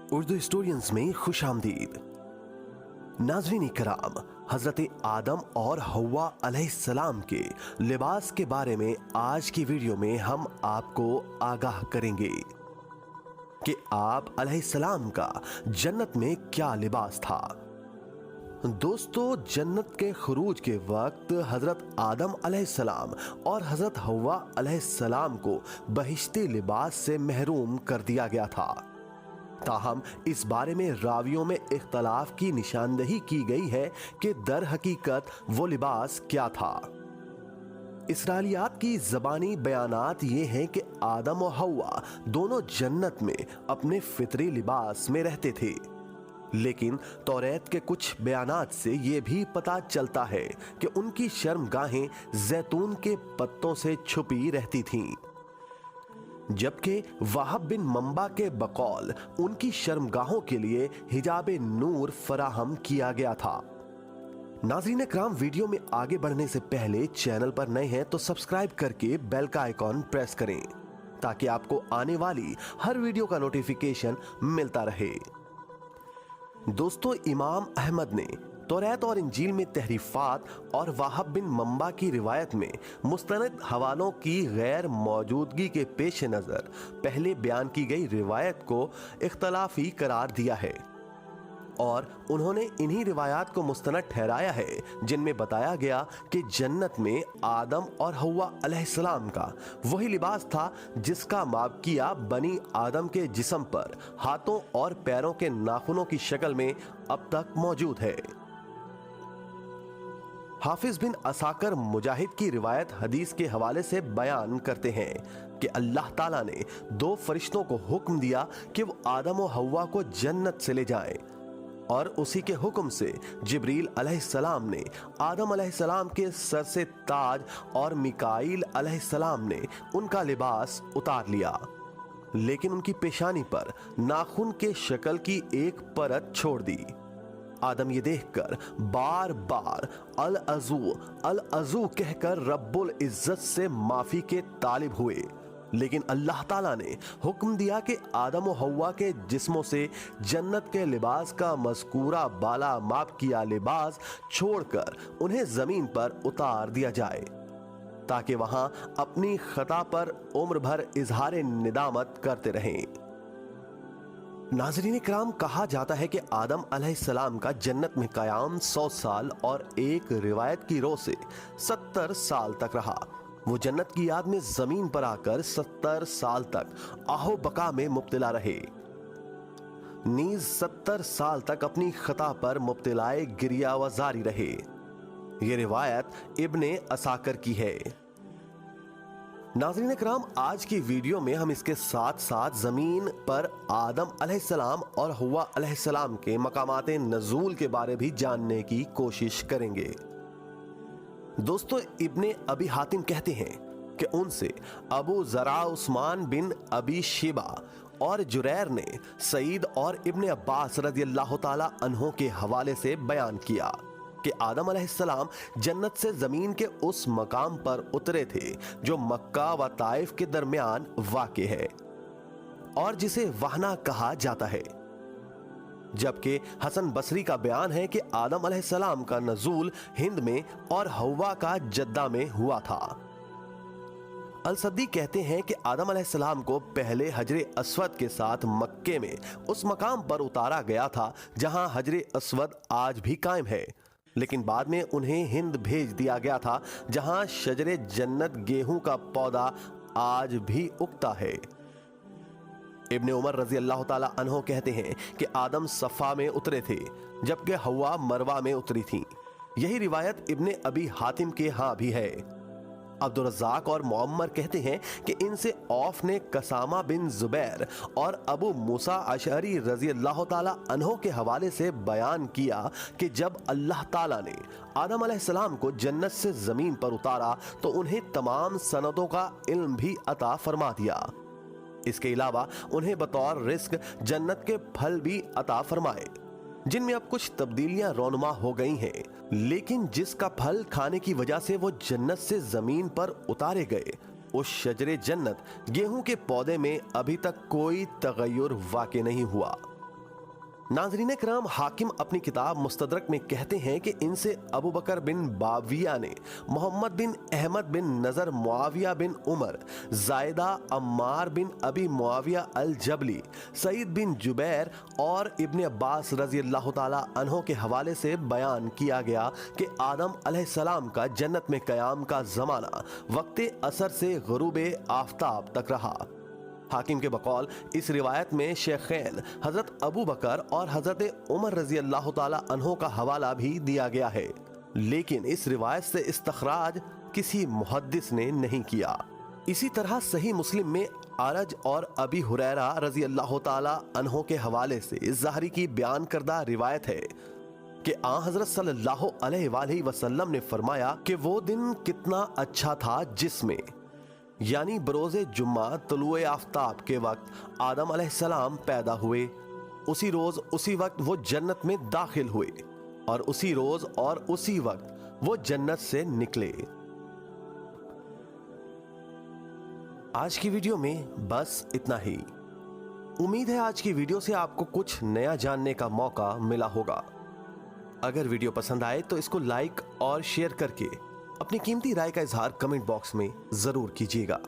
Urdu historians में खुश आमदीद। नाज़रीन इकराम, हज़रत आदम और हव्वा अलैहिस्सलाम के लिबास के बारे में आज की वीडियो में हम आपको आगाह करेंगे कि आप अलैहिस्सलाम का जन्नत में क्या लिबास था। दोस्तों, जन्नत के खुरूज के वक्त हजरत आदम अलैहिस्सलाम और हजरत हव्वा अलैहिस्सलाम को बहिश्ती लिबास से महरूम कर दिया गया था। ताहम इस बारे में रावियों में इख्तलाफ की निशानदही की गई है कि दर हकीकत वो लिबास क्या था। इसराइलियात की ज़बानी बयानात ये हैं कि आदम और हव्वा दोनों जन्नत में अपने फितरी लिबास में रहते थे, लेकिन तौरात के कुछ बयानात से ये भी पता चलता है कि उनकी शर्मगाहें जैतून के पत्तों से छुपी रहती थीं, जबकि वहाब बिन मंबा के बकौल उनकी शर्मगाहों के लिए हिजाब नूर फराहम किया गया था। नाज़रीन इकराम, वीडियो में आगे बढ़ने से पहले चैनल पर नए हैं तो सब्सक्राइब करके बेल का आइकॉन प्रेस करें ताकि आपको आने वाली हर वीडियो का नोटिफिकेशन मिलता रहे। दोस्तों, इमाम अहमद ने तौरात और इंजील में तहरीफात और वहाब बिन मंबा की रिवायत में मुस्तनद हवालों की गैर मौजूदगी के पेश नज़र पहले बयान की गई रिवायत को इख्तलाफी करार दिया है और उन्होंने इन्हीं रिवायात को मुस्तनद ठहराया है जिनमें बताया गया कि जन्नत में आदम और हव्वा अलैहिस्सलाम का वही लिबास था जिसका माबकिया बनी आदम के जिस्म पर हाथों और पैरों के नाखूनों की शक्ल में अब तक मौजूद है। हाफिज बिन असाकर मुजाहिद की रिवायत हदीस के हवाले से बयान करते हैं कि अल्लाह ताला ने दो फरिश्तों को हुक्म दिया कि वो आदम और हव्वा को जन्नत से ले जाएं, और उसी के हुक्म से जिब्रील अलैहिस्सलाम ने आदम अलैहिस्सलाम के सर से ताज और मिकाईल अलैहिस्सलाम ने उनका लिबास उतार लिया, लेकिन उनकी पेशानी पर नाखून के शक्ल की एक परत छोड़ दी। आदम ये देखकर बार बार अल अज़ू कहकर रब्बुल इज्जत से माफी के तालिब हुए, लेकिन अल्लाह ताला ने हुक्म दिया कि आदम और हव्वा के जिस्मों से जन्नत के लिबास का मज़कूरा बाला माप किया लिबास छोड़कर उन्हें जमीन पर उतार दिया जाए ताकि वहां अपनी खता पर उम्र भर इजहार निदामत करते रहें। नाज़रीन इकराम, कहा जाता है कि आदम अलैहिस्सलाम का जन्नत में क़याम 100 साल और एक रिवायत की रो से 70 साल तक रहा। वो जन्नत की याद में जमीन पर आकर 70 साल तक आहो बका में मुब्तला रहे, नीज 70 साल तक अपनी खता पर मुब्तलाए गिरिया व जारी रहे। ये रिवायत इब्ने असाकर की है। नाज़रीन इकराम, आज की वीडियो में हम इसके साथ साथ जमीन पर आदम अलैहिस्सलाम और हव्वा अलैहिस्सलाम के मकामात नज़ूल के बारे भी जानने की कोशिश करेंगे। दोस्तों, इब्ने अबी हातिम कहते हैं कि उनसे अबू ज़रा उस्मान बिन अबी शिबा और जुरैर ने सईद और इब्ने अब्बास रज़ियल्लाहु ताला अन्हो के हवाले से बयान किया कि आदम अलैहिस्सलाम जन्नत से जमीन के उस मकाम पर उतरे थे जो मक्का व ताइफ के दरमियान वाक़े है और जिसे वहना कहा जाता है, जबकि हसन बसरी का बयान है कि आदम अलैहिस्सलाम का नज़ूल हिंद में और हव्वा का जद्दा में हुआ था। अल सद्दी कहते हैं कि आदम अलैहिस्सलाम को पहले हजरे अस्वद के साथ मक्के में उस मकाम पर उतारा गया था जहां हजरे अस्वद आज भी कायम है, लेकिन बाद में उन्हें हिंद भेज दिया गया था जहां शजरे जन्नत गेहूं का पौधा आज भी उगता है। इब्ने उमर रजी अल्लाह ताला अन्हो कहते हैं कि आदम सफ़ा में उतरे थे जबकि हव्वा मरवा में उतरी थी। यही रिवायत इब्ने अबी हातिम के यहाँ भी है। अब्दुल रज़्ज़ाक और मुअम्मर कहते हैं कि इनसे औफ ने कसामा बिन जुबैर और अबू मूसा अशअरी रज़ी अल्लाह ताला अन्हो के हवाले से बयान किया कि जब अल्लाह ताला ने आदम अलैहिस्सलाम को जन्नत से ज़मीन पर उतारा तो उन्हें तमाम सनदों का इल्म भी अता फरमा दिया। इसके अलावा उन्हें बतौर रिस्क जन्नत के फल भी अता फरमाए, जिनमें अब कुछ तब्दीलियां रोनुमा हो गई हैं, लेकिन जिसका फल खाने की वजह से वो जन्नत से जमीन पर उतारे गए उस शजरे जन्नत गेहूं के पौधे में अभी तक कोई तगय्युर वाक़ई नहीं हुआ। नाज़रीन कराम, हाकिम अपनी किताब मुस्तदरक में कहते हैं कि इनसे अबू बकर बिन बाविया ने मोहम्मद बिन अहमद बिन नज़र, मुआविया बिन उमर, जायदा, अम्मार बिन अबी मुआविया अल जबली, सईद बिन जुबैर और इब्न अब्बास रजी अल्लाह ताला अन्हों के हवाले से बयान किया गया कि आदम अलैहिस्सलाम का जन्नत में क़याम का ज़माना वक्ते असर से ग़ुरूब आफ्ताब तक रहा। हाकिम के बकौल इस रिवायत में शेखैन हजरत अबू बकर और हजरत उमर रजी अल्लाह ताला अन्हों का हवाला भी दिया गया है, लेकिन इस रिवायत से इस्तखराज किसी मुहद्दिस ने नहीं किया। इसी तरह सही मुस्लिम में अरज और अबी हुरैरा रजी अल्लाह ताला अन्हों के हवाले से ज़हरी की बयान करदा रिवायत है कि आ हजरत सल्लल्लाहु अलैहि वसल्लम ने फरमाया कि वो दिन कितना अच्छा था जिसमें यानी बरोज़े जुम्मा तुलुए आफ्ताब के वक्त आदम अलैहिस्सलाम पैदा हुए, उसी रोज उसी वक्त वो जन्नत में दाखिल हुए और उसी रोज और उसी वक्त वो जन्नत से निकले। आज की वीडियो में बस इतना ही। उम्मीद है आज की वीडियो से आपको कुछ नया जानने का मौका मिला होगा। अगर वीडियो पसंद आए तो इसको लाइक और शेयर करके अपनी कीमती राय का इजहार कमेंट बॉक्स में जरूर कीजिएगा।